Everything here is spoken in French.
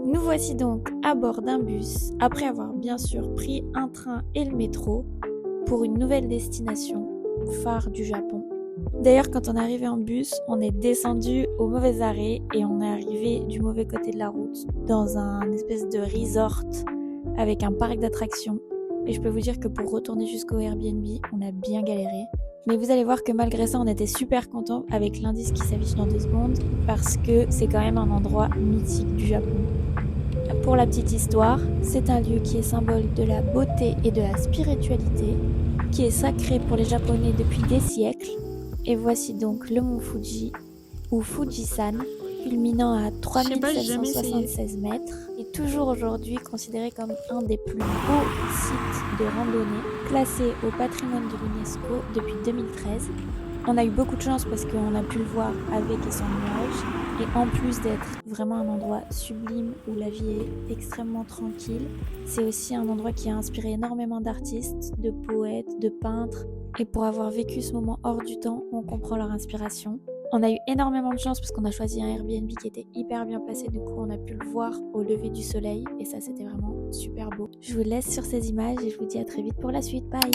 Nous voici donc à bord d'un bus, après avoir bien sûr pris un train et le métro, pour une nouvelle destination, phare du Japon. D'ailleurs, quand on est arrivé en bus, on est descendu au mauvais arrêt et on est arrivé du mauvais côté de la route, dans un espèce de resort avec un parc d'attractions. Et je peux vous dire que pour retourner jusqu'au Airbnb, on a bien galéré. Mais vous allez voir que malgré ça, on était super contents avec l'indice qui s'affiche dans 2 secondes, parce que c'est quand même un endroit mythique du Japon. Pour la petite histoire, c'est un lieu qui est symbole de la beauté et de la spiritualité, qui est sacré pour les Japonais depuis des siècles. Et voici donc le mont Fuji, ou Fujisan, culminant à Je sais pas, j'ai jamais essayé. 3776 mètres, et toujours aujourd'hui considéré comme un des plus beaux sites de randonnée, classé au patrimoine de l'UNESCO depuis 2013. On a eu beaucoup de chance parce qu'on a pu le voir avec et sans nuages, et en plus d'être vraiment un endroit sublime où la vie est extrêmement tranquille, c'est aussi un endroit qui a inspiré énormément d'artistes, de poètes, de peintres, et pour avoir vécu ce moment hors du temps, on comprend leur inspiration. On a eu énormément de chance parce qu'on a choisi un Airbnb qui était hyper bien placé, du coup on a pu le voir au lever du soleil et ça c'était vraiment super beau. Je vous laisse sur ces images et je vous dis à très vite pour la suite, bye.